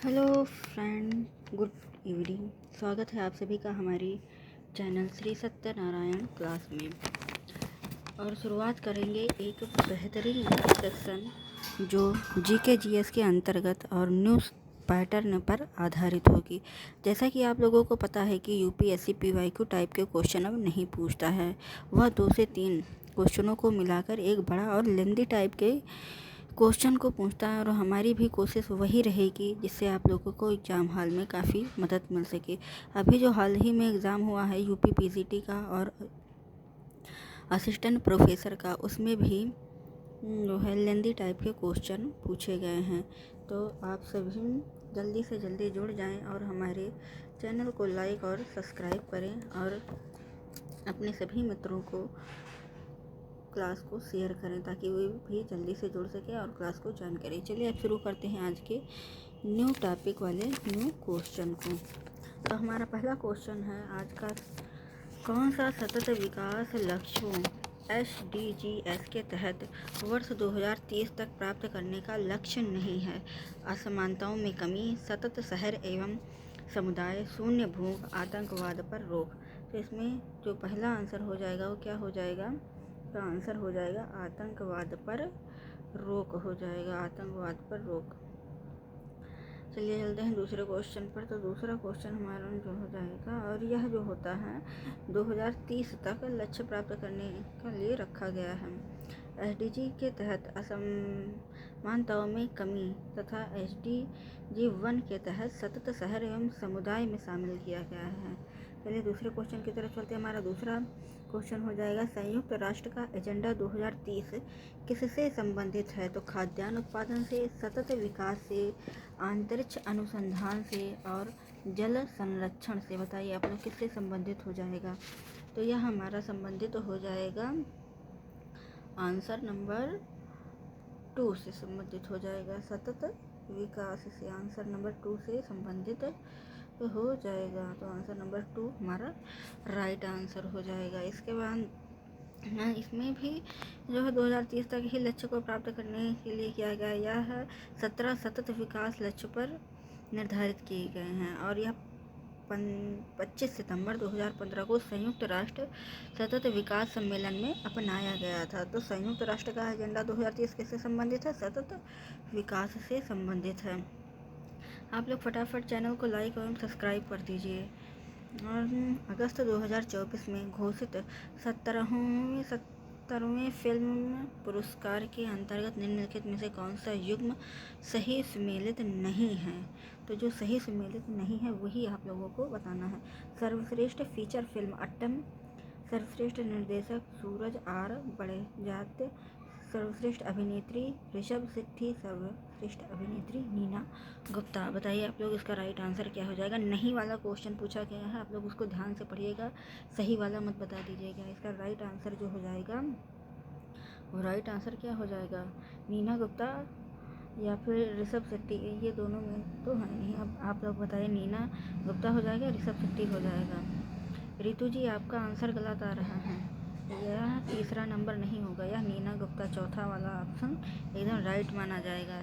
Hello friend, good evening. स्वागत है आप सभी का हमारी चैनल श्री सत्यनारायण क्लास में। और शुरुआत करेंगे एक बेहतरीन सेक्शन जो जीके जीएस के अंतर्गत और न्यूज़ पैटर्न पर आधारित होगी। जैसा कि आप लोगों को पता है कि यूपीएससी पीवाईक्यू टाइप के क्वेश्चन अब नहीं पूछता है। वह 2 से 3 क्वेश्चनों को मिलाकर एक बड़ा और लेंदी टाइप के क्वेश्चन को पूछता है और हमारी भी कोशिश वही रहेगी जिससे आप लोगों को एग्ज़ाम हॉल में काफ़ी मदद मिल सके। अभी जो हाल ही में एग्ज़ाम हुआ है यूपी पीजीटी का और असिस्टेंट प्रोफेसर का, उसमें भी जो है लेंदी टाइप के क्वेश्चन पूछे गए हैं। तो आप सभी जल्दी से जल्दी जुड़ जाएं और हमारे चैनल को लाइक और सब्सक्राइब करें और अपने सभी मित्रों को क्लास को शेयर करें ताकि वे भी जल्दी से जुड़ सके और क्लास को ज्वाइन करें। चलिए अब शुरू करते हैं आज के न्यू टॉपिक वाले न्यू क्वेश्चन को। तो हमारा पहला क्वेश्चन है आज का, कौन सा सतत विकास लक्ष्यों SDGs के तहत वर्ष 2030 तक प्राप्त करने का लक्ष्य नहीं है? असमानताओं में कमी, सतत शहर एवं समुदाय, शून्य भूख, आतंकवाद पर रोक। तो इसमें जो पहला आंसर हो जाएगा वो क्या हो जाएगा? का आंसर हो जाएगा आतंकवाद पर रोक हो जाएगा, आतंकवाद पर रोक। चलिए चलते हैं दूसरे क्वेश्चन पर। तो दूसरा क्वेश्चन हमारा जो हो जाएगा, और यह जो होता है 2030 तक लक्ष्य प्राप्त करने के लिए रखा गया है। SDG के तहत असमानताओं में कमी तथा SDG 1 के तहत सतत शहर एवं समुदाय में शामिल किया गया है। चलिए दूसरे क्वेश्चन की तरफ चलते हैं। हमारा दूसरा क्वेश्चन हो जाएगा, संयुक्त राष्ट्र का एजेंडा 2030 किससे संबंधित है? तो खाद्यान्न उत्पादन से, सतत विकास से, अंतरिक्ष अनुसंधान से और जल संरक्षण से। बताइए आप लोग किससे संबंधित हो जाएगा? तो यह हमारा संबंधित हो जाएगा आंसर नंबर 2 से संबंधित हो जाएगा, सतत विकास से। आंसर नंबर 2 से संबंधित हो जाएगा। तो आंसर नंबर 2 हमारा राइट आंसर हो जाएगा। इसके बाद इसमें भी जो है 2030 तक ही लक्ष्य को प्राप्त करने के लिए किया गया। यह 17 सतत विकास लक्ष्य पर निर्धारित किए गए हैं और यह 25 सितंबर 2015 को संयुक्त राष्ट्र सतत विकास सम्मेलन में अपनाया गया था। तो संयुक्त राष्ट्र का एजेंडा 2030 किससे संबंधित है? सतत विकास से संबंधित है। आप लोग फटाफट चैनल को लाइक एवं सब्सक्राइब कर दीजिए। और अगस्त 2024 में घोषित 17वें फिल्म पुरस्कार के अंतर्गत निम्नलिखित में से कौन सा युग्म सही सम्मिलित नहीं है? तो जो सही सम्मिलित नहीं है वही आप लोगों को बताना है। सर्वश्रेष्ठ फीचर फिल्म अट्टम, सर्वश्रेष्ठ निर्देशक सूरज आर बड़जात, सर्वश्रेष्ठ अभिनेत्री ऋषभ शेट्टी, सर्वश्रेष्ठ अभिनेत्री नीना गुप्ता। बताइए आप लोग इसका राइट आंसर क्या हो जाएगा? नहीं वाला क्वेश्चन पूछा गया है, आप लोग उसको ध्यान से पढ़िएगा, सही वाला मत बता दीजिएगा। इसका राइट आंसर जो हो जाएगा वो राइट आंसर क्या हो जाएगा? नीना गुप्ता या फिर ऋषभ शेट्टी, ये दोनों में तो है नहीं। अब आप लोग बताइए, नीना गुप्ता हो जाएगा, ऋषभ शेट्टी हो जाएगा? रितु जी आपका आंसर गलत आ रहा है, यह तीसरा नंबर नहीं होगा, यह नीना गुप्ता, चौथा वाला ऑप्शन एकदम राइट माना जाएगा।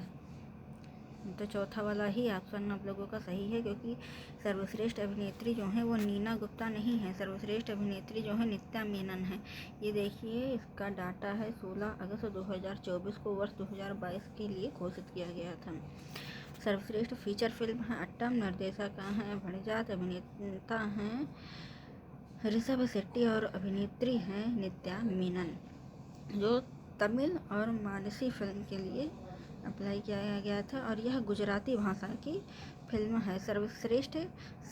तो चौथा वाला ही ऑप्शन आप लोगों का सही है, क्योंकि सर्वश्रेष्ठ अभिनेत्री जो है वो नीना गुप्ता नहीं है, सर्वश्रेष्ठ अभिनेत्री जो है नित्या मेनन है। ये देखिए इसका डाटा है 16 अगस्त 2024 को वर्ष 2022 के लिए घोषित किया गया था। सर्वश्रेष्ठ फीचर फिल्म है अट्टम, निर्देशक हैं बड़जात, अभिनेता हैं ऋषभ शेट्टी और अभिनेत्री हैं नित्या मेनन, जो तमिल और मानसी फिल्म के लिए अप्लाई किया गया था और यह गुजराती भाषा की फिल्म है। सर्वश्रेष्ठ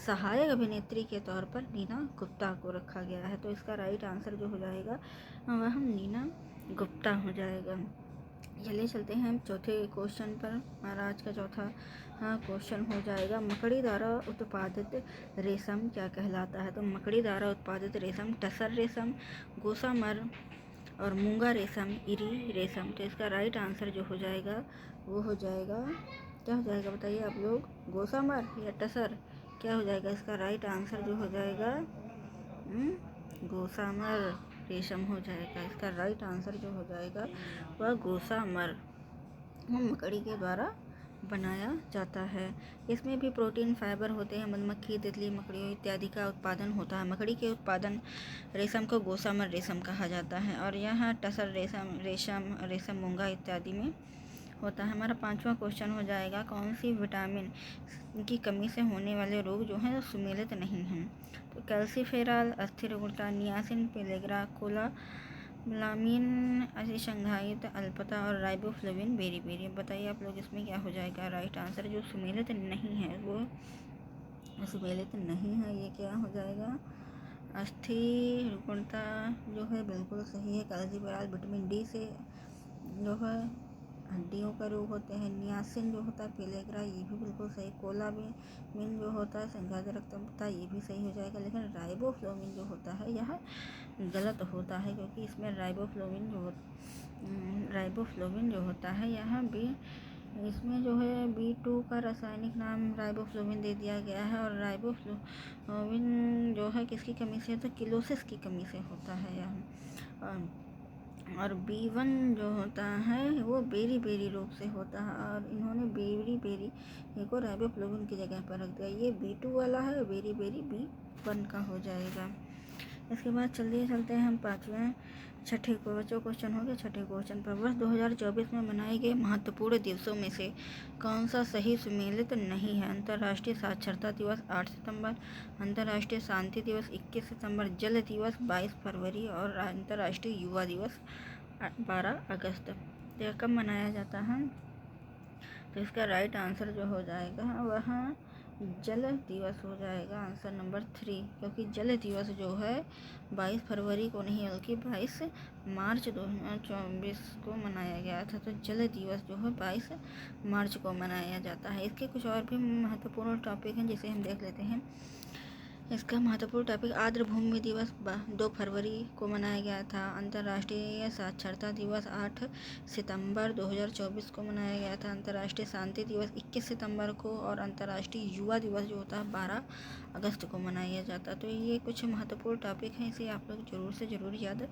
सहायक अभिनेत्री के तौर पर नीना गुप्ता को रखा गया है। तो इसका राइट आंसर जो हो जाएगा वह नीना गुप्ता हो जाएगा। चलिए चलते हैं चौथे क्वेश्चन पर। हमारा आज का चौथा क्वेश्चन हो जाएगा, मकड़ी द्वारा उत्पादित रेशम क्या कहलाता है? तो मकड़ी द्वारा उत्पादित रेशम टसर रेशम, गोसामर और मूंगा रेशम, इरी रेशम। तो इसका राइट आंसर जो हो जाएगा वो हो जाएगा, क्या हो जाएगा बताइए आप लोग? गोसामर या टसर, क्या हो जाएगा? इसका राइट आंसर जो हो जाएगा गोसामर रेशम हो जाएगा। इसका राइट आंसर जो हो जाएगा वह गोसामर, मकड़ी के द्वारा बनाया जाता है। इसमें भी प्रोटीन, फाइबर होते हैं। मधुमक्खी, तितली, मकड़ियों इत्यादि का उत्पादन होता है। मकड़ी के उत्पादन रेशम को गोसामर रेशम कहा जाता है और यह टसर रेशम मूंगा इत्यादि में होता है। हमारा 5वां क्वेश्चन हो जाएगा, कौन सी विटामिन की कमी से होने वाले रोग जो हैं सुमेलित नहीं हैं? तो कैल्सीफेरॉल, अस्थिर ऊर्जा, नियासिन, पेलेग्रा, कोलामिन, अतिशंघायित अल्पता और राइबोफ्लेविन बेरी। बताइए आप लोग इसमें क्या हो जाएगा राइट आंसर? जो सुमेलित नहीं है वो सुमेलित नहीं है, ये क्या हो जाएगा? अस्थिर ऊर्जा जो है बिल्कुल सही है। कैल्सीफेरॉल विटामिन डी से जो है हड्डियों का रोग होते हैं। नियासिन जो होता है, पेलेग्रा, ये भी बिल्कुल सही। कोलामिन जो होता है संघात रक्तता, ये भी सही हो जाएगा। लेकिन राइबोफ्लेविन जो होता है यह गलत होता है, क्योंकि इसमें राइबोफ्लेविन जो होता है यह भी इसमें जो है B2 का रासायनिक नाम राइबोफ्लेविन दे दिया गया है। और राइबोफ्लेविन जो है किसकी कमी से? तो किलोसिस की कमी से होता है यह। और B1 जो होता है वो बेरी रोग से होता है और इन्होंने बेरी को राइबोफ्लेविन की जगह पर रख दिया। ये B2 वाला है, बेरी B1 का हो जाएगा। इसके बाद चलिए चलते हैं हम छठे क्वेश्चन हो गया। छठे क्वेश्चन पर, वर्ष 2024 में मनाए गए महत्वपूर्ण दिवसों में से कौन सा सही सुमेलित नहीं है? अंतर्राष्ट्रीय साक्षरता दिवस 8 सितंबर, अंतर्राष्ट्रीय शांति दिवस 21 सितंबर, जल दिवस 22 फरवरी और अंतर्राष्ट्रीय युवा दिवस 12 अगस्त। यह कब मनाया जाता है? तो इसका राइट आंसर जो हो जाएगा वह जल दिवस हो जाएगा, आंसर नंबर 3। क्योंकि जल दिवस जो है 22 फरवरी को नहीं बल्कि 22 मार्च 2024 को मनाया गया था। तो जल दिवस जो है 22 मार्च को मनाया जाता है। इसके कुछ और भी महत्वपूर्ण टॉपिक हैं जिसे हम देख लेते हैं। इसका महत्वपूर्ण टॉपिक, आर्द्र भूमि दिवस 2 फरवरी को मनाया गया था। अंतर्राष्ट्रीय साक्षरता दिवस 8 सितंबर 2024 को मनाया गया था। अंतर्राष्ट्रीय शांति दिवस 21 सितंबर को और अंतर्राष्ट्रीय युवा दिवस जो होता है 12 अगस्त को मनाया जाता है। तो ये कुछ महत्वपूर्ण टॉपिक हैं, इसे आप लोग ज़रूर से ज़रूर याद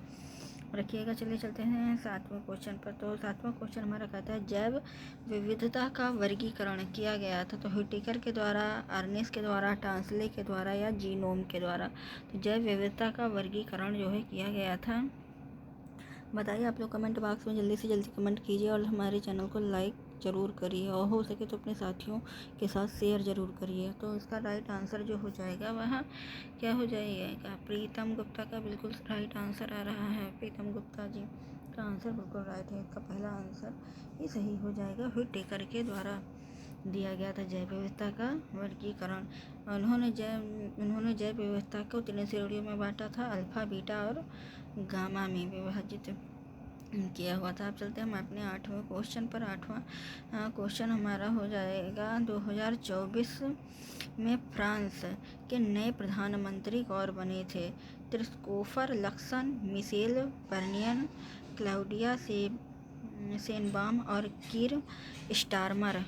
रखिएगा। चलिए चलते हैं 7वें क्वेश्चन पर। तो 7वां क्वेश्चन हमारा कहता है, जैव विविधता का वर्गीकरण किया गया था। तो व्हिटेकर के द्वारा, अर्नेस्ट के द्वारा, टांसले के द्वारा या जीनोम के द्वारा? तो जैव विविधता का वर्गीकरण जो है किया गया था। बताइए आप लोग कमेंट बॉक्स में जल्दी से जल्दी कमेंट कीजिए और हमारे चैनल को लाइक ज़रूर करिए और हो सके तो अपने साथियों के साथ शेयर ज़रूर करिए। तो इसका राइट आंसर जो हो जाएगा वह क्या हो जाएगा? प्रीतम गुप्ता का बिल्कुल राइट आंसर आ रहा है। प्रीतम गुप्ता जी का आंसर बिल्कुल राइट है। इसका पहला आंसर ये सही हो जाएगा। व्हिटेकर के द्वारा दिया गया था जैव विविधता का वर्गीकरण। उन्होंने जैव विविधता को 3 श्रेणियों में बांटा था, अल्फा, बीटा और गामा में विभाजित किया हुआ था। अब चलते हैं हम अपने 8वें क्वेश्चन पर। 8वां क्वेश्चन हमारा हो जाएगा, 2024 में फ्रांस के नए प्रधानमंत्री कौन बने थे? Christopher Luxon, Michel Barnier, Claudia Sheinbaum और कीर स्टारमर।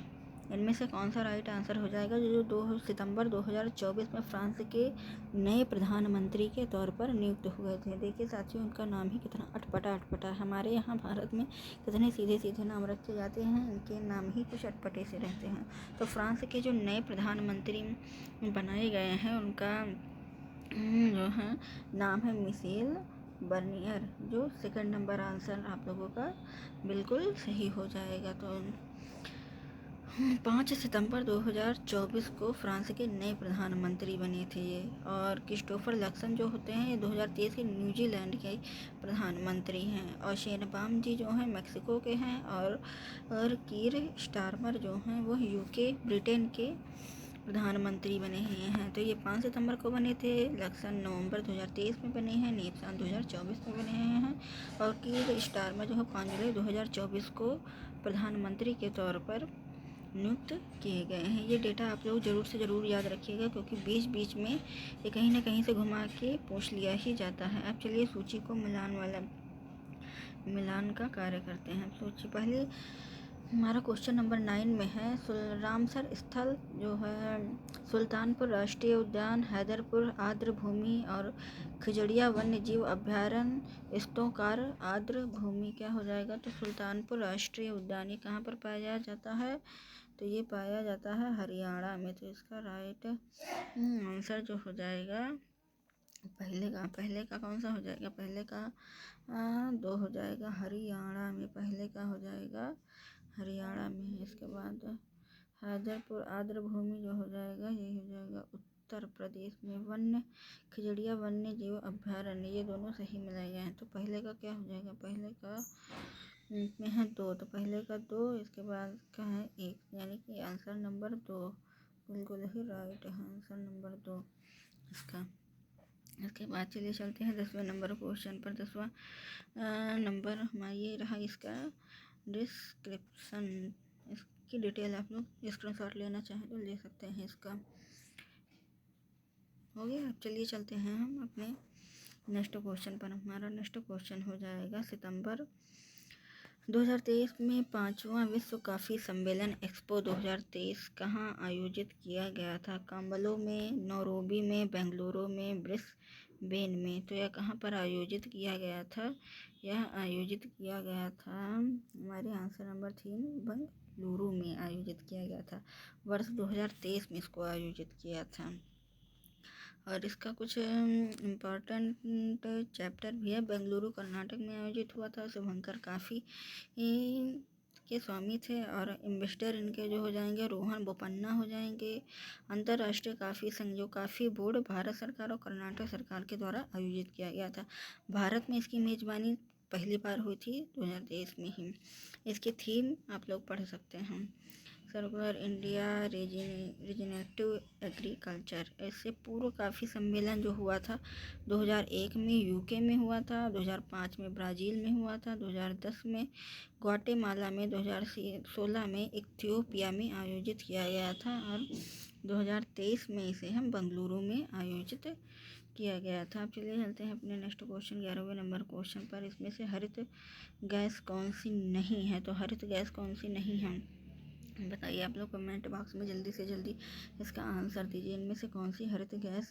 इनमें से कौन सा राइट आंसर हो जाएगा जो 2 सितंबर 2024 में फ्रांस के नए प्रधानमंत्री के तौर पर नियुक्त हुए थे? देखिए साथियों, उनका नाम ही कितना अटपटा है। हमारे यहाँ भारत में कितने सीधे नाम रखे जाते हैं, इनके नाम ही कुछ अटपटे से रहते हैं। तो फ्रांस के जो नए प्रधानमंत्री बनाए गए हैं उनका जो है नाम है मिशेल बर्नियर, जो सेकंड नंबर आंसर आप लोगों का बिल्कुल सही हो जाएगा। तो 5 सितंबर 2024 को फ्रांस के नए प्रधानमंत्री बने थे ये। और क्रिस्टोफर लक्सन जो होते हैं ये 2023 के न्यूजीलैंड के प्रधानमंत्री हैं। और शेनबाम जी जो हैं मैक्सिको के हैं। और कीर स्टारमर जो हैं वो यूके ब्रिटेन के प्रधानमंत्री बने हुए हैं। तो ये 5 सितंबर को बने थे। लक्सन नवंबर 2023 में बने हैं, नेप्सान 2024 में बने हैं। और कीर स्टारमर जो है 5 जुलाई 2024 को प्रधानमंत्री के तौर पर नियुक्त किए गए हैं। ये डेटा आप लोग ज़रूर से ज़रूर याद रखिएगा, क्योंकि बीच में ये कहीं ना कहीं से घुमा के पूछ लिया ही जाता है। अब चलिए सूची को मिलान का कार्य करते हैं। सूची पहले हमारा क्वेश्चन नंबर 9 में है, रामसर स्थल जो है सुल्तानपुर राष्ट्रीय उद्यान, हैदरपुर आर्द्र भूमि और खिजड़िया वन्य जीव अभ्यारण्य स्तोकार आर्द्र भूमि क्या हो जाएगा? तो सुल्तानपुर राष्ट्रीय उद्यान ये कहाँ पर पाया जाता है? तो ये पाया जाता है हरियाणा में। तो इसका राइट आंसर जो हो जाएगा पहले का कौन सा हो जाएगा? पहले का 2 हो जाएगा हरियाणा में, पहले का हो जाएगा हरियाणा में। इसके बाद हैदरपुर आर्द्र भूमि जो हो जाएगा ये हो जाएगा उत्तर प्रदेश में। वन्य खजड़िया वन्य जीव अभ्यारण्य, ये दोनों सही मिलाए गए हैं। तो पहले का क्या हो जाएगा? पहले का में है 2, तो पहले का 2, इसके बाद का है 1, यानी कि आंसर नंबर 2 बिल्कुल ही राइट है, आंसर नंबर 2 इसका। इसके बाद चलिए चलते हैं 10वें नंबर क्वेश्चन पर। 10वां नंबर हमारा ये रहा इसका डिस्क्रिप्शन। इसकी डिटेल आप लोग स्क्रीनशॉट लेना चाहें तो ले सकते हैं। इसका हो गया। अब चलिए चलते हैं हम अपने नेक्स्ट क्वेश्चन पर। हमारा नेक्स्ट क्वेश्चन हो जाएगा सितंबर 2023 में 5वां विश्व कॉफ़ी सम्मेलन एक्सपो 2023 कहाँ आयोजित किया गया था? काम्बलो में, नैरोबी में, बेंगलुरु में, ब्रिस्बेन में। तो यह कहाँ पर आयोजित किया गया था? यह आयोजित किया गया था हमारे आंसर नंबर 3 बेंगलुरु में आयोजित किया गया था। वर्ष 2023 में इसको आयोजित किया था। और इसका कुछ इम्पोर्टेंट चैप्टर भी है। बेंगलुरु कर्नाटक में आयोजित हुआ था। शुभंकर काफ़ी के स्वामी थे और इन्वेस्टर इनके जो हो जाएंगे रोहन बोपन्ना हो जाएंगे। अंतर्राष्ट्रीय काफ़ी संघ जो काफ़ी बोर्ड भारत सरकार और कर्नाटक सरकार के द्वारा आयोजित किया गया था। भारत में इसकी मेज़बानी पहली बार हुई थी 2023 में ही। इसकी थीम आप लोग पढ़ सकते हैं, सर्कुलर इंडिया रीजनरेटिव एग्रीकल्चर। इससे पूर्व काफ़ी सम्मेलन जो हुआ था 2001 में यूके में हुआ था, 2005 में ब्राज़ील में हुआ था, 2010 में ग्वाटेमाला में, 2016 में इथियोपिया में आयोजित किया गया था और 2023 में इसे हम बेंगलुरु में आयोजित किया गया था। अब चलिए चलते हैं अपने नेक्स्ट क्वेश्चन 11वें नंबर क्वेश्चन पर। इसमें से हरित गैस कौन सी नहीं है? तो हरित गैस कौन सी नहीं है बताइए आप लोग कमेंट बॉक्स में जल्दी से जल्दी इसका आंसर दीजिए। इनमें से कौन सी हरित गैस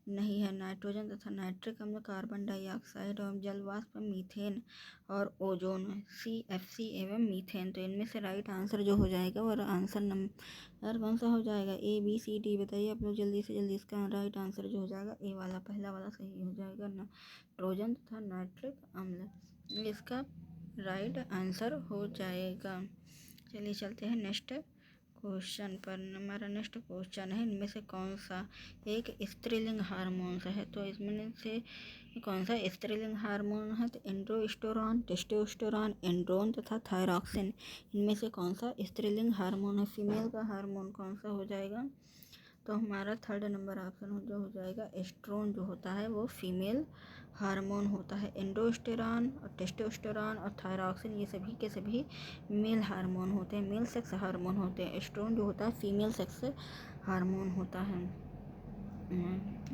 नहीं है? नाइट्रोजन तथा नाइट्रिक अम्ल, कार्बन डाइऑक्साइड और जल वाष्प, मीथेन और ओजोन, CFC एवं मीथेन। तो इनमें से राइट आंसर जो हो जाएगा और आंसर नंबर कौन सा हो जाएगा? ABCD बताइए आप लोग जल्दी से जल्दी। इसका राइट आंसर जो हो जाएगा ए वाला, पहला वाला सही हो जाएगा, नाइट्रोजन तथा नाइट्रिक अम्ल इसका राइट आंसर हो जाएगा। चलिए चलते हैं नेक्स्ट क्वेश्चन पर। हमारा नेक्स्ट क्वेश्चन है इनमें से कौन सा एक स्त्रीलिंग हार्मोन है? तो इसमें से कौन सा स्त्रीलिंग हार्मोन है? तो एंड्रोस्टेरोन, टेस्टोस्टेरोन, एंड्रोन तथा थायरॉक्सिन। इनमें से कौन सा स्त्रीलिंग हार्मोन है? फीमेल का हार्मोन कौन सा हो जाएगा? तो हमारा 3rd नंबर ऑप्शन जो हो जाएगा एस्ट्रोन जो होता है वो फीमेल हार्मोन होता है। एंडोस्टेरॉन और टेस्टोस्टेरॉन और थायरॉक्सिन ये सभी के सभी मेल हार्मोन होते हैं, मेल सेक्स हार्मोन होते हैं। एस्ट्रोन जो होता है फीमेल सेक्स हार्मोन होता है।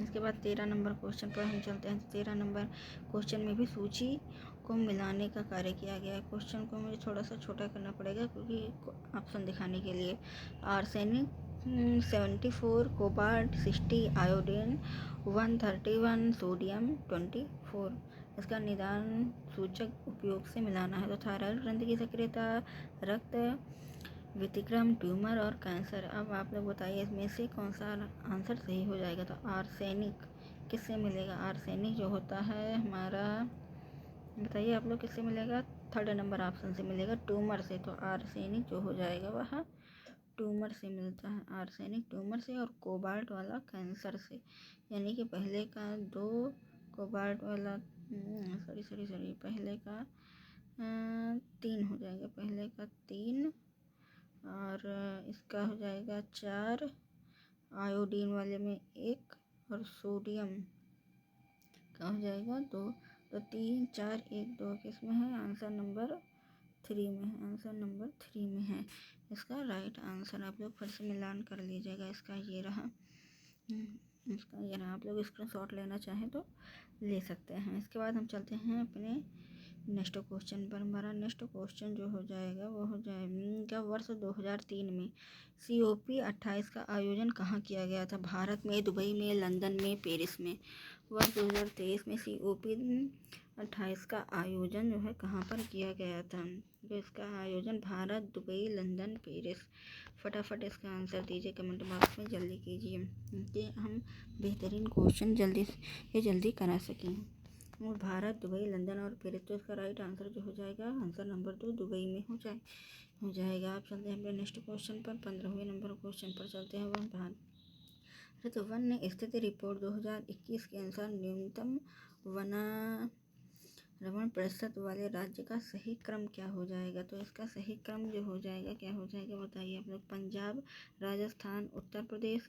इसके बाद 13 नंबर क्वेश्चन पर हम चलते हैं। 13 नंबर क्वेश्चन में भी सूची को मिलाने का कार्य किया गया है। क्वेश्चन को मुझे थोड़ा सा छोटा करना पड़ेगा क्योंकि ऑप्शन दिखाने के लिए। Arsenic 74, cobalt 60, iodine 131, sodium 24। इसका निदान सूचक उपयोग से मिलाना है। तो थायराइड ग्रंथि की सक्रियता, रक्त व्यतिक्रम, ट्यूमर और कैंसर। अब आप लोग बताइए इसमें से कौन सा आंसर सही हो जाएगा? तो आर्सेनिक किससे मिलेगा? आर्सेनिक जो होता है हमारा बताइए आप लोग किससे मिलेगा? 3rd नंबर ऑप्शन से मिलेगा, ट्यूमर से। तो आर्सेनिक जो हो जाएगा वह ट्यूमर से मिलता है, आर्सेनिक ट्यूमर से, और कोबाल्ट वाला कैंसर से। यानी कि पहले का 2, कोबाल्ट वाला सॉरी पहले का 3 हो जाएगा, पहले का 3 और इसका हो जाएगा 4, आयोडीन वाले में 1 और सोडियम का हो जाएगा 2। तो 3, 4, 1, 2 किस में है? आंसर नंबर 3 में है, आंसर नंबर 3 में है इसका राइट आंसर। आप लोग फिर से मिलान कर लीजिएगा। इसका ये रहा, इसका ये रहा। आप लोग स्क्रीनशॉट लेना चाहें तो ले सकते हैं। इसके बाद हम चलते हैं अपने नेक्स्ट क्वेश्चन पर। हमारा नेक्स्ट क्वेश्चन जो हो जाएगा वो हो जाएगा वर्ष 2003 में COP28 का आयोजन कहाँ किया गया था? भारत में, दुबई में, लंदन में, पेरिस में। वर्ष 2023 में COP 28 का आयोजन जो है कहाँ पर किया गया था? तो इसका आयोजन भारत, दुबई, लंदन, पेरिस। फटाफट इसका आंसर दीजिए कमेंट बॉक्स में, जल्दी कीजिए कि हम बेहतरीन क्वेश्चन जल्दी करा सकें। और भारत, दुबई, लंदन और पेरिस, तो इसका राइट आंसर जो हो जाएगा आंसर नंबर 2 दुबई में हो जाएगा। आप चलते हैं अपने नेक्स्ट क्वेश्चन पर, 15वें नंबर क्वेश्चन पर चलते हैं। भारत वन स्थिति रिपोर्ट 2021 के अनुसार न्यूनतम वनारवण प्रतिशत वाले राज्य का सही क्रम क्या हो जाएगा? तो इसका सही क्रम जो हो जाएगा क्या हो जाएगा बताइए आप लोग। पंजाब, राजस्थान, उत्तर प्रदेश,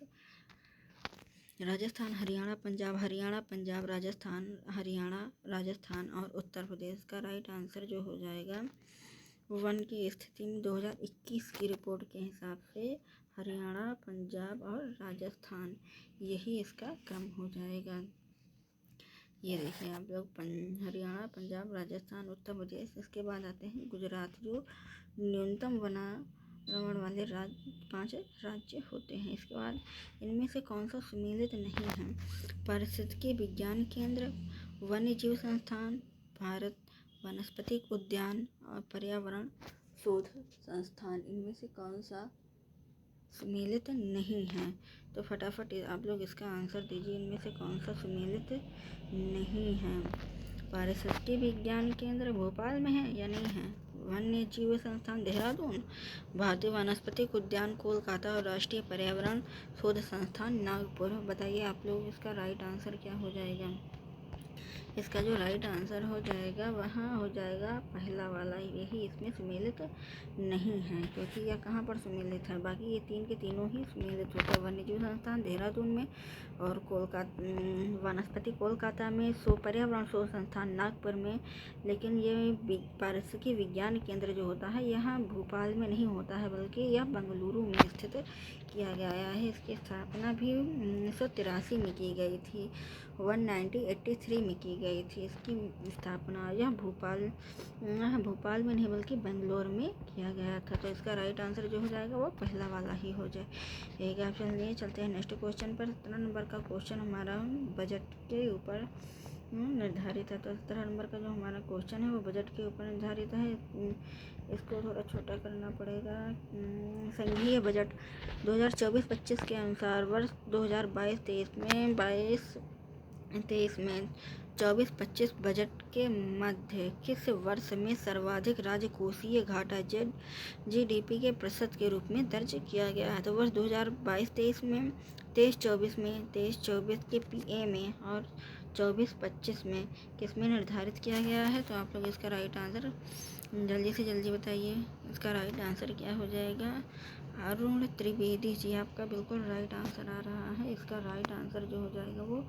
राजस्थान, हरियाणा, पंजाब, राजस्थान, हरियाणा, राजस्थान और उत्तर प्रदेश। का राइट आंसर जो हो जाएगा वन की स्थिति में 2021 की रिपोर्ट के हिसाब से हरियाणा, पंजाब और राजस्थान, यही इसका क्रम हो जाएगा। ये देखिए आप लोग, हरियाणा, पंजाब, राजस्थान, उत्तर प्रदेश। इसके बाद आते हैं गुजरात, जो न्यूनतम वनारवण वाले 5 राज्य होते हैं। इसके बाद इनमें से कौन सा सम्मिलित नहीं है? पारिस्थितिकी विज्ञान केंद्र, वन्य जीव संस्थान, भारत वनस्पतिक उद्यान और पर्यावरण शोध संस्थान, इनमें से कौन सा सम्मिलित नहीं है? तो फटाफट आप लोग इसका आंसर दीजिए, इनमें से कौन सा सम्मिलित नहीं है? पारिस्थितिकी विज्ञान केंद्र भोपाल में है या नहीं है? वन्य जीव संस्थान देहरादून, भारतीय वनस्पतिक उद्यान कोलकाता और राष्ट्रीय पर्यावरण शोध संस्थान नागपुर। बताइए आप लोग इसका राइट आंसर क्या हो जाएगा? इसका जो राइट आंसर हो जाएगा वहाँ हो जाएगा पहला वाला, यही इसमें सम्मिलित नहीं है, क्योंकि यह कहाँ पर सम्मिलित है? बाकी ये तीन के तीनों ही सम्मिलित होता है। वन्यजीव संस्थान देहरादून में और वनस्पति कोलकाता में, पर्यावरण शोध संस्थान नागपुर में। लेकिन ये पारिस्थितिकी विज्ञान केंद्र जो होता है यहाँ भोपाल में नहीं होता है, बल्कि यह बेंगलुरु में स्थित किया गया है। इसकी स्थापना भी 1983 में की गई थी, 1983 में की गई थी इसकी स्थापना। यह भोपाल में नहीं बल्कि बेंगलोर में किया गया था। तो इसका राइट आंसर जो हो जाएगा वो पहला वाला ही हो जाएगा। चलिए चलते हैं नेक्स्ट क्वेश्चन पर। 17 नंबर का क्वेश्चन हमारा बजट के ऊपर निर्धारित है। तो 17 नंबर का जो हमारा क्वेश्चन है वो बजट के ऊपर निर्धारित है। इसको थोड़ा छोटा करना पड़ेगा। संघीय बजट 2024-25 के अनुसार वर्ष 2022-23 में 24-25 बजट के मध्य किस वर्ष में सर्वाधिक राजकोषीय घाटा GDP के प्रतिशत के रूप में दर्ज किया गया है? तो वर्ष 2022-23 में, 23-24 में, 23-24 के PA में और 24-25 में किस में निर्धारित किया गया है? तो आप लोग इसका राइट आंसर जल्दी से जल्दी बताइए। इसका राइट आंसर क्या हो जाएगा? अरुण त्रिवेदी जी, आपका बिल्कुल राइट आंसर आ रहा है। इसका राइट आंसर जो हो जाएगा वो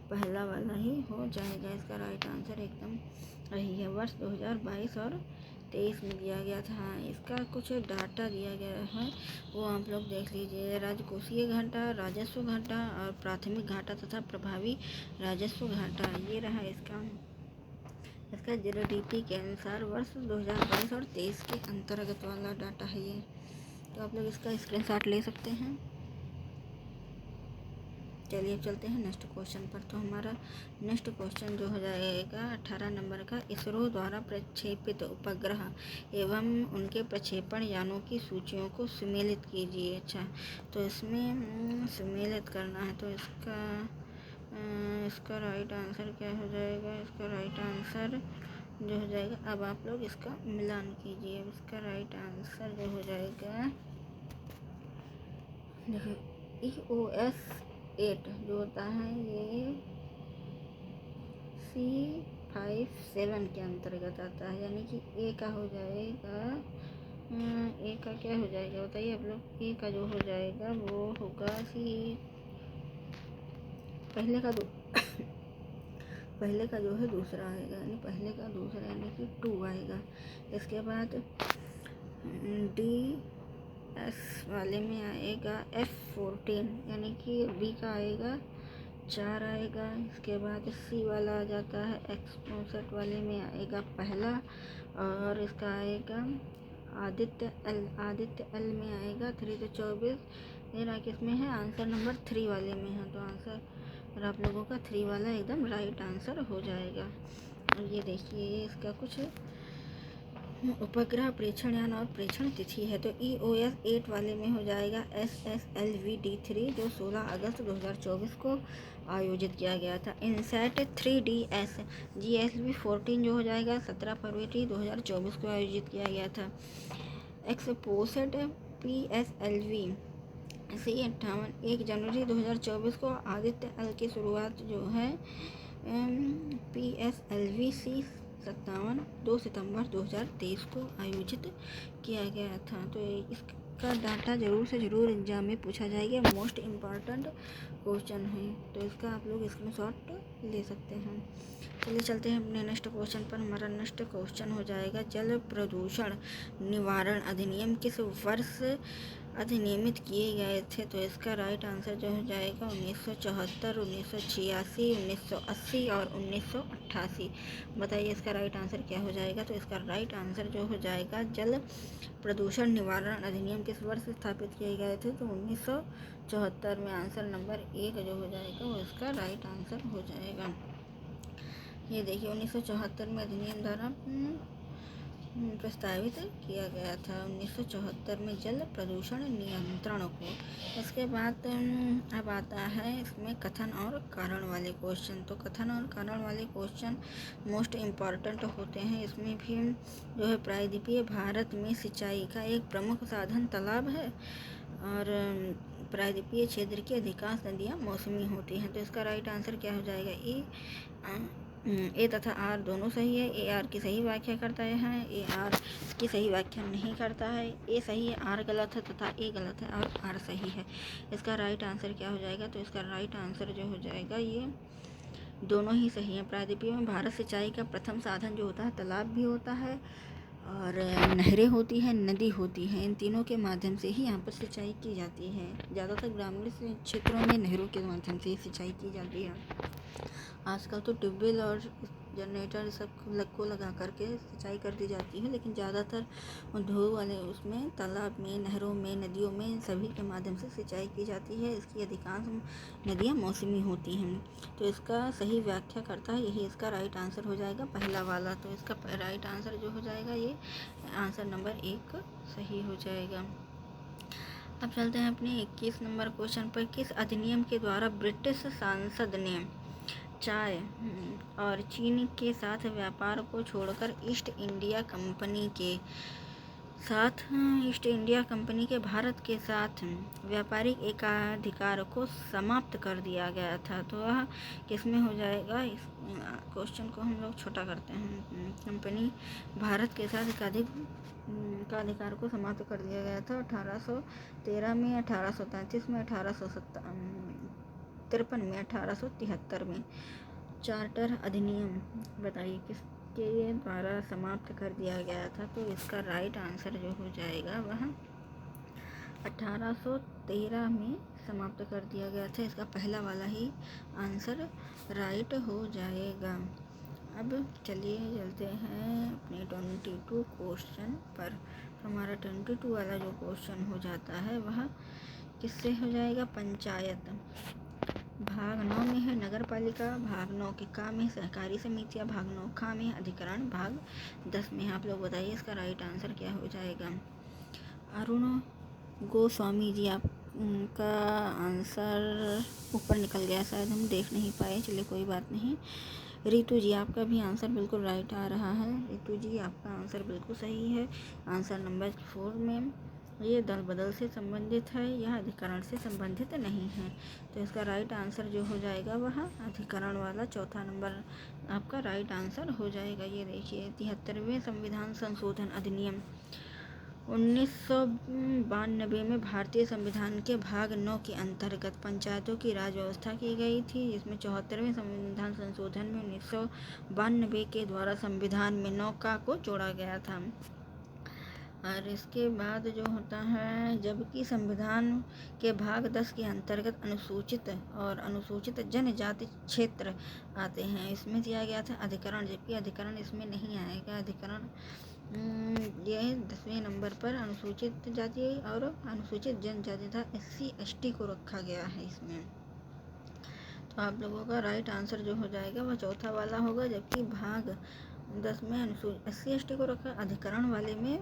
पहला वाला ही हो जाएगा। इसका राइट आंसर एकदम सही है। वर्ष 2022 और 23 में दिया गया था। इसका कुछ डाटा दिया गया है वो आप लोग देख लीजिए। राजकोषीय घाटा, राजस्व घाटा और प्राथमिक घाटा तथा प्रभावी राजस्व घाटा, ये रहा इसका GDP के अनुसार वर्ष 2022 और 23 के अंतर्गत वाला डाटा है ये। तो आप लोग इसका स्क्रीनशॉट ले सकते हैं। चलिए अब चलते हैं नेक्स्ट क्वेश्चन पर। तो हमारा नेक्स्ट क्वेश्चन जो हो जाएगा 18 नंबर का, इसरो द्वारा प्रक्षेपित उपग्रह एवं उनके प्रक्षेपण यानों की सूचियों को सम्मिलित कीजिए। अच्छा, तो इसमें सम्मिलित करना है, तो इसका राइट आंसर क्या हो जाएगा? इसका राइट आंसर जो हो जाएगा, अब आप लोग इसका मिलान कीजिए। इसका राइट आंसर जो हो जाएगा, देखिए EOS 8 जो होता है ये C57 के अंतर्गत आता है, यानी कि ए का हो जाएगा। ए का क्या हो जाएगा बताइए आप लोग। ए का जो हो जाएगा वो होगा पहले का जो है दूसरा आएगा, यानी पहले का दूसरा यानी कि 2 आएगा। इसके बाद DS वाले में आएगा F14, यानी कि B का आएगा 4 आएगा। इसके बाद C वाला आ जाता है X64 वाले में आएगा पहला, और इसका आएगा आदित्य L में आएगा 3 से 24। मेरा किस में है? आंसर नंबर 3 वाले में है। तो आंसर और आप लोगों का 3 वाला एकदम राइट आंसर हो जाएगा। और ये देखिए इसका कुछ उपग्रह प्रेक्षण यान और प्रेक्षण तिथि है, तो EOS 8 वाले में हो जाएगा SSLV-D3 जो 16 अगस्त 2024 को आयोजित किया गया था। इनसैट 3DS GSLV-14 जो हो जाएगा 17 फरवरी 2024 को आयोजित किया गया था। एक्सपोसेट PSLV C58 1 जनवरी 2024 को आदित्य एल की शुरुआत जो है PSLV C57 2 सितंबर 2023 को आयोजित किया गया था। तो इसका डाटा ज़रूर से ज़रूर एग्जाम में पूछा जाएगा, मोस्ट इम्पॉर्टेंट क्वेश्चन है, तो इसका आप लोग स्क्रीनशॉट ले सकते हैं। चलिए चलते हैं अपने नेक्स्ट क्वेश्चन पर। हमारा नेक्स्ट क्वेश्चन हो जाएगा जल प्रदूषण निवारण अधिनियम किस वर्ष अधिनियमित किए गए थे, तो इसका राइट आंसर जो हो जाएगा 1974, 1986, 1980 और 1988। बताइए इसका राइट आंसर क्या हो जाएगा, तो इसका राइट आंसर जो हो जाएगा जल प्रदूषण निवारण अधिनियम किस वर्ष स्थापित किए गए थे, तो 1974 में आंसर नंबर 1 जो हो जाएगा वो इसका राइट आंसर हो जाएगा। ये देखिए 1974 में अधिनियम द्वारा प्रस्तावित किया गया था 1974 में जल प्रदूषण नियंत्रण को। इसके बाद अब आता है इसमें कथन और कारण वाले क्वेश्चन। तो कथन और कारण वाले क्वेश्चन मोस्ट इम्पॉर्टेंट होते हैं। इसमें भी जो है प्रायद्वीपीय भारत में सिंचाई का एक प्रमुख साधन तालाब है और प्रायद्वीपीय क्षेत्र की अधिकांश नदियाँ मौसमी होती हैं। तो इसका राइट आंसर क्या हो जाएगा, ए तथा आर दोनों सही है। ए आर की सही व्याख्या करता है, ए आर की सही व्याख्या नहीं करता है। ए सही है, आर गलत है तथा ए गलत है और आर सही है। इसका राइट आंसर क्या हो जाएगा, तो इसका राइट आंसर जो हो जाएगा ये दोनों ही सही है। प्रायद्वीपीय में भारत सिंचाई का प्रथम साधन जो होता है तालाब भी होता है और नहरें होती हैं, नदी होती हैं। इन तीनों के माध्यम से ही यहाँ पर सिंचाई की जाती है। ज़्यादातर ग्रामीण क्षेत्रों में नहरों के माध्यम से ही सिंचाई की जाती है। आजकल तो ट्यूबवेल और जनरेटर सब को लगा करके सिंचाई कर दी जाती है, लेकिन ज़्यादातर उद्योग वाले उसमें तालाब में, नहरों में, नदियों में सभी के माध्यम से सिंचाई की जाती है। इसकी अधिकांश नदियाँ मौसमी होती हैं। तो इसका सही व्याख्या करता है, यही इसका राइट आंसर हो जाएगा पहला वाला। तो इसका राइट आंसर जो हो जाएगा ये आंसर नंबर 1 सही हो जाएगा। अब चलते हैं अपने 21 नंबर क्वेश्चन पर। किस अधिनियम के द्वारा ब्रिटिश संसद ने चाय और चीनी के साथ व्यापार को छोड़कर ईस्ट इंडिया कंपनी के भारत के साथ व्यापारिक एकाधिकार को समाप्त कर दिया गया था, तो वह किसमें हो जाएगा। इस क्वेश्चन को हम लोग छोटा करते हैं। कंपनी भारत के साथ एकाधिकार को समाप्त कर दिया गया था 1813 में, 1833 में, 1853 में, 1873 में। चार्टर अधिनियम बताइए किसके द्वारा समाप्त कर दिया गया था, तो इसका राइट आंसर जो हो जाएगा वह 1813 में समाप्त कर दिया गया था। इसका पहला वाला ही आंसर राइट हो जाएगा। अब चलिए चलते हैं अपने 22 क्वेश्चन पर। हमारा 22 वाला जो क्वेश्चन हो जाता है वह किससे हो जाएगा, पंचायत। भाग 9 में है नगर पालिका, भाग 9 के का में सहकारी समितियाँ, भाग 9 खा में अधिकरण, भाग 10 में। आप लोग बताइए इसका राइट आंसर क्या हो जाएगा। अरुण गोस्वामी जी आपका आंसर ऊपर निकल गया, शायद हम देख नहीं पाए, चलिए कोई बात नहीं। रितु जी आपका भी आंसर बिल्कुल राइट आ रहा है। रितु जी आपका आंसर बिल्कुल सही है। आंसर नंबर 4 में ये दल बदल से संबंधित है, यह अधिकरण से संबंधित नहीं है। तो इसका राइट आंसर जो हो जाएगा वह अधिकरण वाला चौथा नंबर आपका राइट आंसर हो जाएगा। ये देखिए 73वें संविधान संशोधन अधिनियम 1992 में भारतीय संविधान के भाग 9 के अंतर्गत पंचायतों की राज व्यवस्था की गई थी, जिसमें 74वें संविधान संशोधन में 1992 के द्वारा संविधान में 9 का को जोड़ा गया था। और इसके बाद जो होता है, जबकि संविधान के भाग 10 के अंतर्गत अनुसूचित और अनुसूचित जनजाति क्षेत्र आते हैं, इसमें दिया गया था अधिकरण, जबकि अधिकरण इसमें नहीं आएगा। अधिकरण यह 10वें नंबर पर अनुसूचित जाति और अनुसूचित जनजाति था SC ST को रखा गया है इसमें। तो आप लोगों का राइट आंसर जो हो जाएगा वह चौथा वाला होगा, जबकि भाग 10 में अनुसूचित SC ST को रखा, अधिकरण वाले में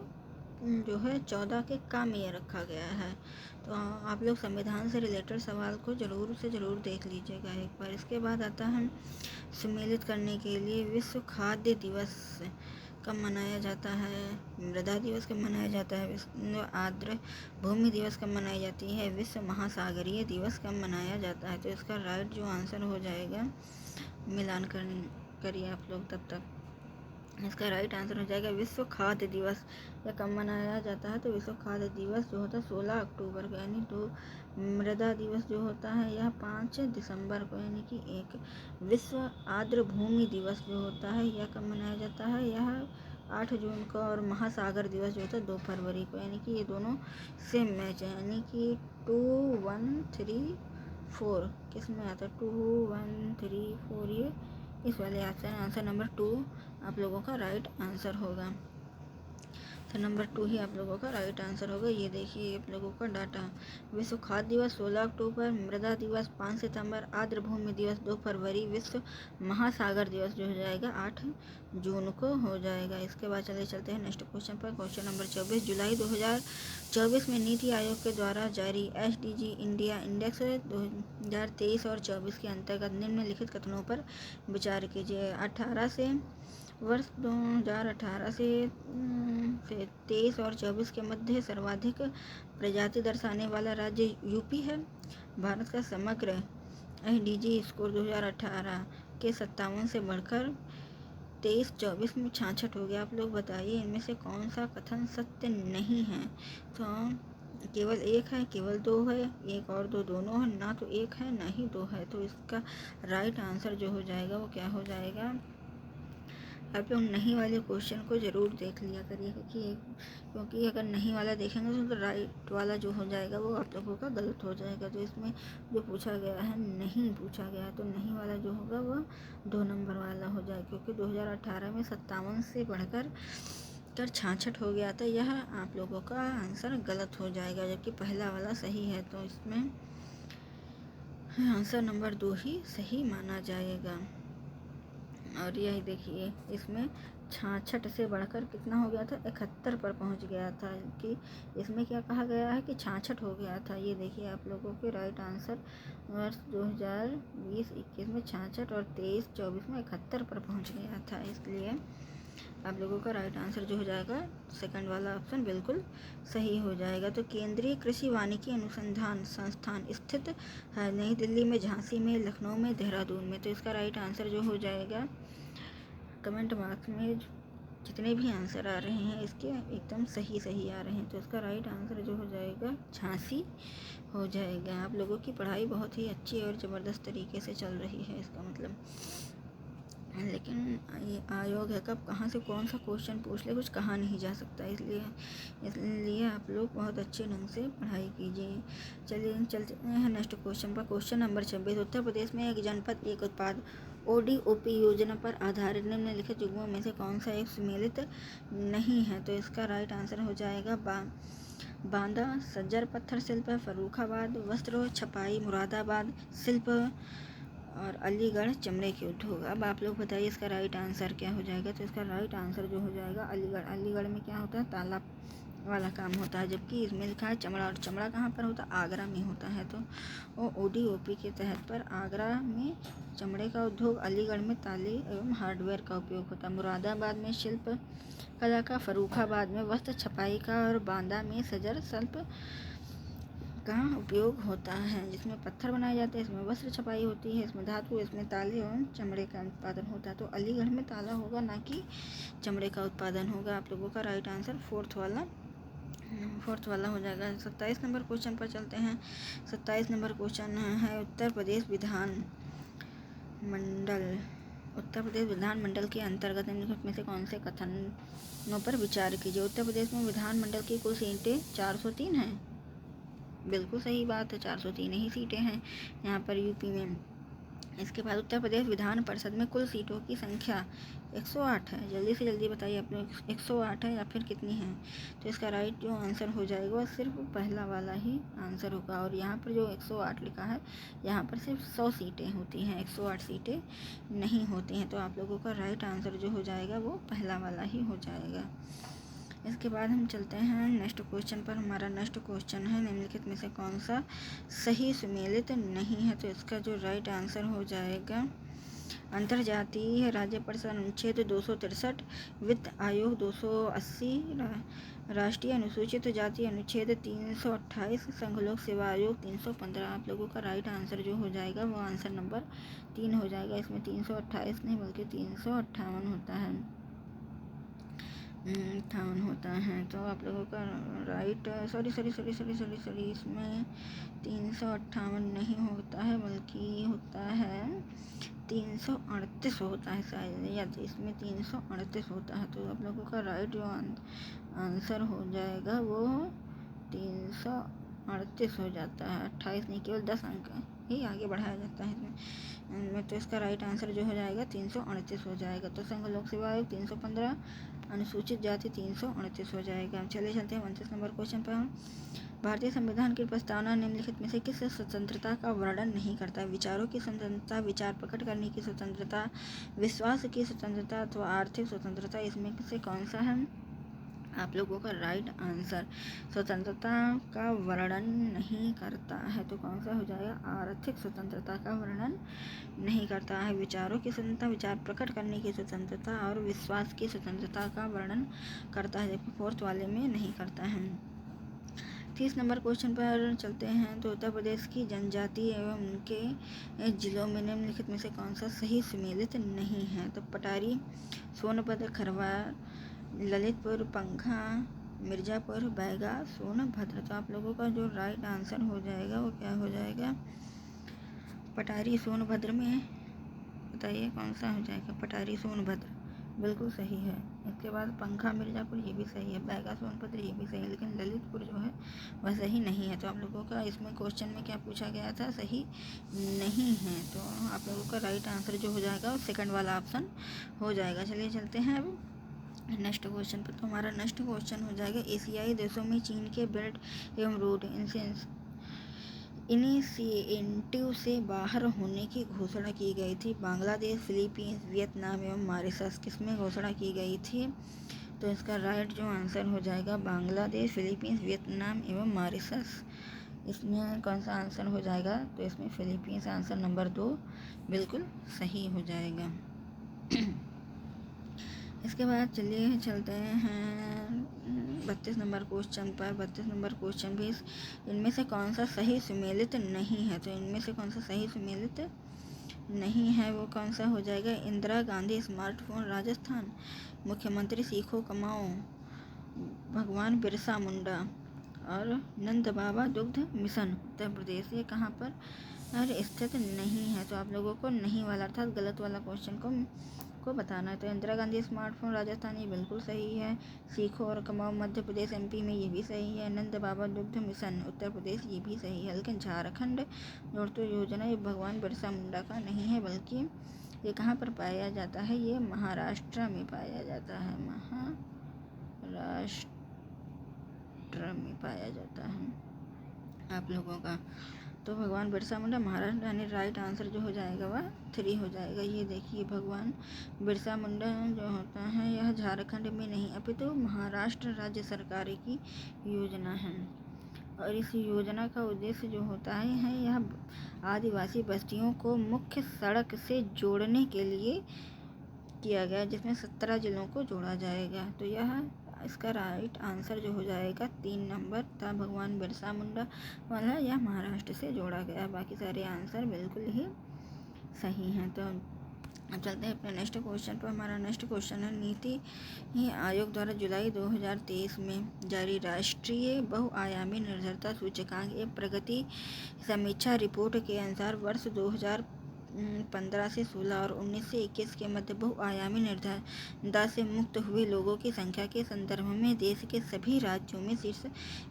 जो है 14 के काम में यह रखा गया है। तो आप लोग संविधान से रिलेटेड सवाल को ज़रूर से ज़रूर देख लीजिएगा एक बार। इसके बाद आता है सम्मिलित करने के लिए विश्व खाद्य दिवस कब मनाया जाता है, मृदा दिवस कब मनाया जाता है, विश्व आर्द्र भूमि दिवस कब मनाई जाती है, विश्व महासागरीय दिवस कब मनाया जाता है। तो इसका राइट जो आंसर हो जाएगा, मिलान करिए आप लोग तब तक। इसका राइट आंसर हो जाएगा विश्व खाद्य दिवस। यह कब मनाया जाता है, तो विश्व खाद्य दिवस जो होता है 16 अक्टूबर को, यानी तो मृदा दिवस जो होता है यह 5 दिसंबर को, यानी कि एक विश्व आर्द्र भूमि दिवस जो होता है यह कब मनाया जाता है, यह 8 जून को, और महासागर दिवस जो होता है 2 फरवरी को, यानी कि ये दोनों सेम मैच है, यानी कि 2 1 3 4 किस में आता है, 2 1 3 4 ये इस वाले आंसर नंबर 2 आप लोगों का राइट आंसर होगा। तो नंबर 2 ही आप लोगों का राइट आंसर होगा। ये देखिए आप लोगों का डाटा, विश्व खाद्य दिवस 16 अक्टूबर, मृदा दिवस 5 सितंबर, आर्द्र भूमि दिवस 2 फरवरी, विश्व महासागर दिवस जो हो जाएगा 8 जून को हो जाएगा। इसके बाद चलते हैं नेक्स्ट क्वेश्चन पर। क्वेश्चन नंबर 24, जुलाई 2024 में नीति आयोग के द्वारा जारी SDG इंडिया इंडेक्स 2023 और 24 के अंतर्गत निम्नलिखित कथनों पर विचार कीजिए। 18 से वर्ष 2018 से 23 और 24 के मध्य सर्वाधिक प्रजाति दर्शाने वाला राज्य यूपी है। भारत का समग्र SDG स्कोर 2018 के 57 से बढ़कर 23-24 में 66 हो गया। आप लोग बताइए इनमें से कौन सा कथन सत्य नहीं है। तो केवल एक है, केवल दो है, एक और दो दोनों है, ना तो एक है ना ही दो है। तो इसका राइट आंसर जो हो जाएगा वो क्या हो जाएगा। आप लोग नहीं वाले क्वेश्चन को ज़रूर देख लिया करिए, क्योंकि अगर नहीं वाला देखेंगे तो राइट वाला जो हो जाएगा वो आप लोगों का गलत हो जाएगा। तो इसमें जो पूछा गया है नहीं पूछा गया, तो नहीं वाला जो होगा वह 2 नंबर वाला हो जाएगा, क्योंकि 2018 में 57 से बढ़कर 66 हो गया था। यह आप लोगों का आंसर गलत हो जाएगा, जबकि पहला वाला सही है। तो इसमें आंसर नंबर 2 ही सही माना जाएगा। और यही देखिए इसमें 66 से बढ़कर कितना हो गया था, 71 पर पहुंच गया था, कि इसमें क्या कहा गया है कि 66 हो गया था। ये देखिए आप लोगों के राइट आंसर वर्ष 2020-21 में 66 और 23-24 में 71 पर पहुंच गया था। इसलिए आप लोगों का राइट आंसर जो हो जाएगा सेकंड वाला ऑप्शन बिल्कुल सही हो जाएगा। तो केंद्रीय कृषि वानिकी अनुसंधान संस्थान स्थित है नई दिल्ली में, झांसी में, लखनऊ में, देहरादून में। तो इसका राइट आंसर जो हो जाएगा, कमेंट बॉक्स में जितने भी आंसर आ रहे हैं इसके एकदम सही आ रहे हैं, तो इसका राइट आंसर जो हो जाएगा झांसी हो जाएगा। आप लोगों की पढ़ाई बहुत ही अच्छी और ज़बरदस्त तरीके से चल रही है, इसका मतलब। लेकिन ये आयोग है, कब कहाँ से कौन सा क्वेश्चन पूछ ले कुछ कहा नहीं जा सकता, इसलिए आप लोग बहुत अच्छे ढंग से पढ़ाई कीजिए। चलिए चलते हैं नेक्स्ट क्वेश्चन पर। क्वेश्चन नंबर 26, उत्तर प्रदेश में एक जनपद एक उत्पाद ODOP योजना पर आधारित निम्नलिखित युग्मों में से कौन सा एक सम्मिलित नहीं है। तो इसका राइट आंसर हो जाएगा बांदा सज्जर पत्थर शिल्प, फर्रुखाबाद वस्त्र छपाई, मुरादाबाद शिल्प, और अलीगढ़ चमड़े के उद्योग। अब आप लोग बताइए इसका राइट आंसर क्या हो जाएगा। तो इसका राइट आंसर जो हो जाएगा अलीगढ़ में क्या होता है, ताला वाला काम होता है, जबकि इसमें लिखा है चमड़ा, और चमड़ा कहाँ पर होता है, आगरा में होता है। तो वो ODOP के तहत पर आगरा में चमड़े का उद्योग, अलीगढ़ में ताले एवं हार्डवेयर का उपयोग होता है, मुरादाबाद में शिल्प कला का, फर्रुखाबाद में वस्त्र छपाई का, और बांदा में सजर शिल्प का उपयोग होता है, जिसमें पत्थर बनाए जाते हैं, इसमें वस्त्र छपाई होती है, इसमें धातु, इसमें ताले एवं चमड़े का उत्पादन होता है। तो अलीगढ़ में ताला होगा, ना कि चमड़े का उत्पादन होगा। आप लोगों का राइट आंसर फोर्थ वाला हो जाएगा। 27 नंबर क्वेश्चन पर चलते हैं। 27 नंबर क्वेश्चन है उत्तर प्रदेश विधानमंडल के अंतर्गत निम्नलिखित में से कौन से कथनों पर विचार कीजिए। उत्तर प्रदेश में विधानमंडल की कुल सीटें 403 हैं। बिल्कुल सही बात है, 403 ही सीटें हैं यहाँ पर। यूपी में इसके बाद उत्तर प्रदेश विधान परिषद में कुल सीटों की संख्या 108 है। जल्दी से जल्दी बताइए आप लोग, 108 है या फिर कितनी है? तो इसका राइट जो आंसर हो जाएगा वो सिर्फ पहला वाला ही आंसर होगा। और यहाँ पर जो 108 लिखा है, यहाँ पर सिर्फ 100 सीटें होती हैं, 108 सीटें नहीं होती हैं। तो आप लोगों का राइट आंसर जो हो जाएगा वो पहला वाला ही हो जाएगा। इसके बाद हम चलते हैं नेक्स्ट क्वेश्चन पर। हमारा नेक्स्ट क्वेश्चन है, निम्नलिखित में से कौन सा सही सुमेलित नहीं है? तो इसका जो राइट आंसर हो जाएगा, अंतर्जातीय राज्य परिषद अनुच्छेद 263, वित्त आयोग 280, राष्ट्रीय अनुसूचित जाति अनुच्छेद 328, संघ लोक सेवा आयोग 315। आप लोगों का राइट आंसर जो हो जाएगा वो आंसर नंबर 3 हो जाएगा। इसमें 328 नहीं बल्कि 358 होता है, 58 होता है। तो आप लोगों का राइट सॉरी इसमें 358 नहीं होता है बल्कि होता है 338 होता है शायद, या इसमें 338 होता है। तो आप लोगों का राइट जो आंसर हो जाएगा वो 338 हो जाता है। 28 नहीं, केवल 10 अंक ही आगे बढ़ाया जाता है इसमें। तो इसका राइट आंसर जो हो जाएगा 338 हो जाएगा। तो संघ लोक सेवा आयोग 315, अनुसूचित जाति 338 हो जाएगा। चलिए चलते हैं 29 नंबर क्वेश्चन पर। भारतीय संविधान की प्रस्तावना निम्नलिखित में से किस स्वतंत्रता का वर्णन नहीं करता? विचारों की स्वतंत्रता, विचार प्रकट करने की स्वतंत्रता, विश्वास की स्वतंत्रता अथवा आर्थिक स्वतंत्रता, इसमें से कौन सा है? आप लोगों का राइट आंसर स्वतंत्रता का वर्णन नहीं करता है। तो कौन सा हो जाएगा? आर्थिक स्वतंत्रता का वर्णन नहीं करता है। विचारों की स्वतंत्रता, विचार प्रकट करने की स्वतंत्रता और विश्वास की स्वतंत्रता का वर्णन करता है, जबकि फोर्थ वाले में नहीं करता है। 30 नंबर क्वेश्चन पर चलते हैं। तो उत्तर प्रदेश की जनजाति एवं उनके जिलों में निम्नलिखित में से कौन सा सही सुमेलित नहीं है? तो पटारी, सोनभद्र, खरवार, ललितपुर, पंखा, मिर्ज़ापुर, बैगा, सोनभद्र। तो आप लोगों का जो राइट आंसर हो जाएगा वो क्या हो जाएगा? पटारी, सोनभद्र में बताइए कौन सा हो जाएगा? पटारी, सोनभद्र बिल्कुल सही है। इसके बाद पंखा, मिर्ज़ापुर ये भी सही है, बैगा, सोनभद्र ये भी सही है, लेकिन ललितपुर जो है वह सही नहीं है। तो आप लोगों का इसमें क्वेश्चन में क्या पूछा गया था? सही नहीं है। तो आप लोगों का राइट आंसर जो हो जाएगा वो सेकंड वाला ऑप्शन हो जाएगा। चलिए चलते हैं अब नेक्स्ट क्वेश्चन पर। तो हमारा नेक्स्ट क्वेश्चन हो जाएगा, एशियाई देशों में चीन के बेल्ट एवं रोड इनिशिएटिव से बाहर होने की घोषणा की गई थी। बांग्लादेश, फिलीपींस, वियतनाम एवं मॉरिशस किसमें घोषणा की गई थी? तो इसका राइट जो आंसर हो जाएगा बांग्लादेश, फिलीपींस, वियतनाम एवं मॉरिशस। इसमें कौन सा आंसर हो जाएगा? तो इसमें फिलीपींस आंसर नंबर 2 बिल्कुल सही हो जाएगा। इसके बाद चलिए चलते हैं 32 नंबर क्वेश्चन पर। 32 नंबर क्वेश्चन भी इनमें से कौन सा सही सुमेलित नहीं है? तो इनमें से कौन सा सही सुमेलित नहीं है वो कौन सा हो जाएगा? इंदिरा गांधी स्मार्टफोन राजस्थान, मुख्यमंत्री सीखो कमाओ भगवान बिरसा मुंडा और नंद बाबा दुग्ध मिशन उत्तर प्रदेश, ये कहाँ पर स्थित नहीं है? तो आप लोगों को नहीं वाला अर्थात गलत वाला क्वेश्चन को बताना है। तो इंदिरा गांधी स्मार्टफोन राजस्थान ये बिल्कुल सही है। सीखो और कमाओ मध्य प्रदेश एमपी में ये भी सही है। नंद बाबा दुग्ध मिशन उत्तर प्रदेश ये भी सही है। लेकिन झारखंड जोड़तो योजना ये भगवान बिरसा मुंडा का नहीं है, बल्कि ये कहाँ पर पाया जाता है? ये महाराष्ट्र में पाया जाता है, महाराष्ट्र में पाया जाता है आप लोगों का। तो भगवान बिरसा मुंडा महाराष्ट्र, यानी राइट आंसर जो हो जाएगा वह 3 हो जाएगा। ये देखिए भगवान बिरसा मुंडा जो होता है यह झारखंड में नहीं अपितु महाराष्ट्र राज्य सरकार की योजना है। और इस योजना का उद्देश्य जो होता है यह आदिवासी बस्तियों को मुख्य सड़क से जोड़ने के लिए किया गया, जिसमें 17 जिलों को जोड़ा जाएगा। तो यह इसका राइट आंसर जो हो जाएगा 3 नंबर था, भगवान बिरसा मुंडा वाला यह महाराष्ट्र से जोड़ा गया। बाकी सारे आंसर बिल्कुल ही सही हैं। तो अब चलते हैं अपने नेक्स्ट क्वेश्चन पर। हमारा नेक्स्ट क्वेश्चन है, नीति आयोग द्वारा जुलाई 2023 में जारी राष्ट्रीय बहुआयामी निर्भरता सूचकांक एवं प्रगति समीक्षा रिपोर्ट के अनुसार वर्ष 15 से 16 और 19 से 21 के मध्य बहुआयामी निर्धनता से मुक्त हुए लोगों की संख्या के संदर्भ में देश के सभी राज्यों में शीर्ष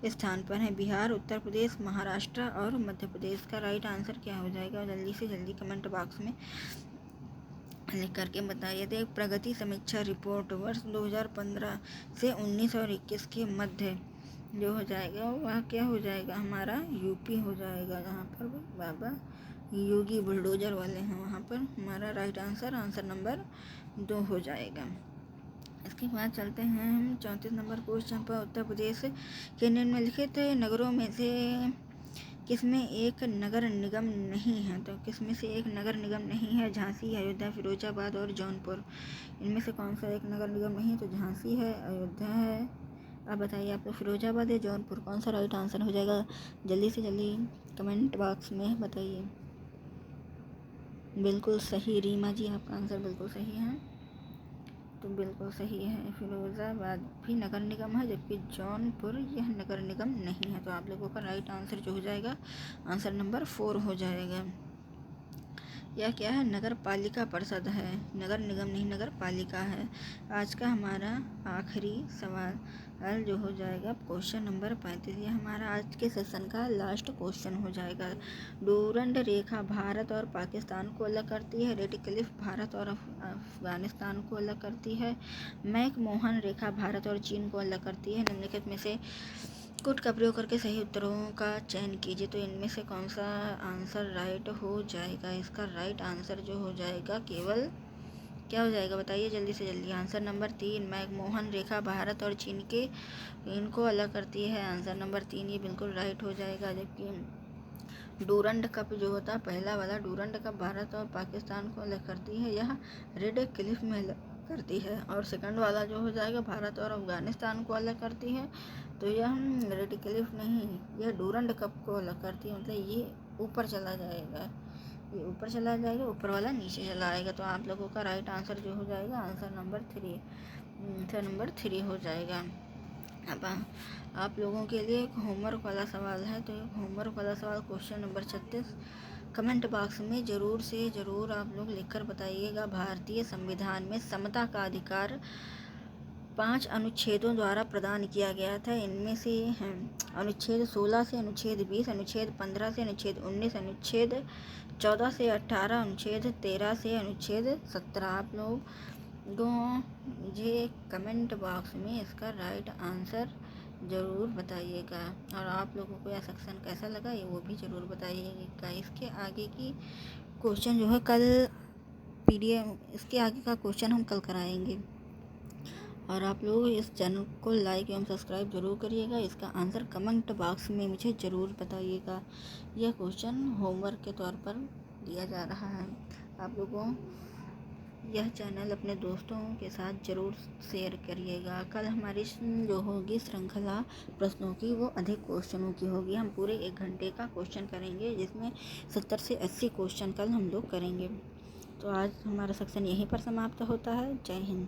स्थान पर है बिहार, उत्तर प्रदेश, महाराष्ट्र और मध्य प्रदेश। का राइट आंसर क्या हो जाएगा? जल्दी से जल्दी कमेंट बॉक्स में लिख करके बताइए। तो प्रगति समीक्षा रिपोर्ट वर्ष 2015 से 19 और 21 के मध्य जो हो जाएगा वह क्या हो जाएगा? हमारा यूपी हो जाएगा, जहाँ पर बाबा योगी बुलडोजर वाले हैं वहाँ पर हमारा राइट आंसर नंबर 2 हो जाएगा। इसके बाद चलते हैं हम 34 नंबर क्वेश्चन पर। उत्तर प्रदेश के निम्नलिखित नगरों में से किसमें एक नगर निगम नहीं है? तो किसमें से एक नगर निगम नहीं है? झांसी, अयोध्या, फिरोजाबाद और जौनपुर। इनमें से कौन सा एक नगर निगम नहीं है? तो झांसी है, अयोध्या है। अब बताइए आपको फिरोजाबाद या जौनपुर, कौन सा राइट आंसर हो जाएगा? जल्दी से जल्दी कमेंट बॉक्स में बताइए। बिल्कुल सही रीमा जी, आपका आंसर बिल्कुल सही है। तो बिल्कुल सही है, फिरोजाबाद भी नगर निगम है, जबकि जौनपुर यह नगर निगम नहीं है। तो आप लोगों का राइट आंसर जो हो जाएगा आंसर नंबर 4 हो जाएगा। यह क्या है? नगर पालिका परिषद है, नगर निगम नहीं, नगर पालिका है। आज का हमारा आखिरी सवाल जो हो जाएगा क्वेश्चन नंबर 35। ये हमारा आज के सेशन का लास्ट क्वेश्चन हो जाएगा। डूरंड रेखा भारत और पाकिस्तान को अलग करती है। रेड क्लिफ भारत और अफगानिस्तान को अलग करती है। मैकमोहन रेखा भारत और चीन को अलग करती है। निम्नलिखित में से कोड का प्रयोग करके सही उत्तरों का चयन कीजिए। तो इनमें से कौन सा आंसर राइट हो जाएगा? इसका राइट आंसर जो हो जाएगा केवल क्या हो जाएगा? बताइए जल्दी से जल्दी। आंसर नंबर 3, मैकमोहन रेखा भारत और चीन के इनको अलग करती है। आंसर नंबर 3 ये बिल्कुल राइट हो जाएगा। जबकि डूरंड कप जो होता है, पहला वाला डूरंड कप भारत और पाकिस्तान को अलग करती है, यह रेड क्लिफ में अलग करती है। और सेकंड वाला जो हो जाएगा भारत और अफगानिस्तान को अलग करती है, तो यह रेड क्लिफ नहीं, यह डूरंड कप को अलग करती है। मतलब ये ऊपर चला जाएगा, ये ऊपर चला जाएगा, ऊपर वाला नीचे चला आएगा। तो आप लोगों का राइट आंसर जो हो जाएगा आंसर नंबर 3 हो जाएगा। अब आप लोगों के लिए एक होमवर्क वाला सवाल है। तो एक होमवर्क वाला सवाल क्वेश्चन नंबर 36 कमेंट बॉक्स में ज़रूर से ज़रूर आप लोग लिखकर बताइएगा। भारतीय संविधान में समता का अधिकार 5 अनुच्छेदों द्वारा प्रदान किया गया था। इनमें से अनुच्छेद 16 से अनुच्छेद 20, अनुच्छेद 15 से अनुच्छेद 19, अनुच्छेद 14 से 18, अनुच्छेद 13 से अनुच्छेद 17। आप लोग मुझे कमेंट बॉक्स में इसका राइट आंसर ज़रूर बताइएगा। और आप लोगों को यह सेक्शन कैसा लगा ये वो भी ज़रूर बताइएगा। इसके आगे की क्वेश्चन जो है कल इसके आगे का क्वेश्चन हम कल कराएंगे। और आप लोग इस चैनल को लाइक एवं सब्सक्राइब जरूर करिएगा। इसका आंसर कमेंट बॉक्स में मुझे ज़रूर बताइएगा। यह क्वेश्चन होमवर्क के तौर पर दिया जा रहा है। आप लोगों यह चैनल अपने दोस्तों के साथ ज़रूर शेयर करिएगा। कल हमारी जो होगी श्रृंखला प्रश्नों की वो अधिक क्वेश्चनों की होगी। हम पूरे 1 घंटे का क्वेश्चन करेंगे, जिसमें 70 से 80 क्वेश्चन कल हम लोग करेंगे। तो आज हमारा सेक्शन यहीं पर समाप्त होता है। जय हिंद।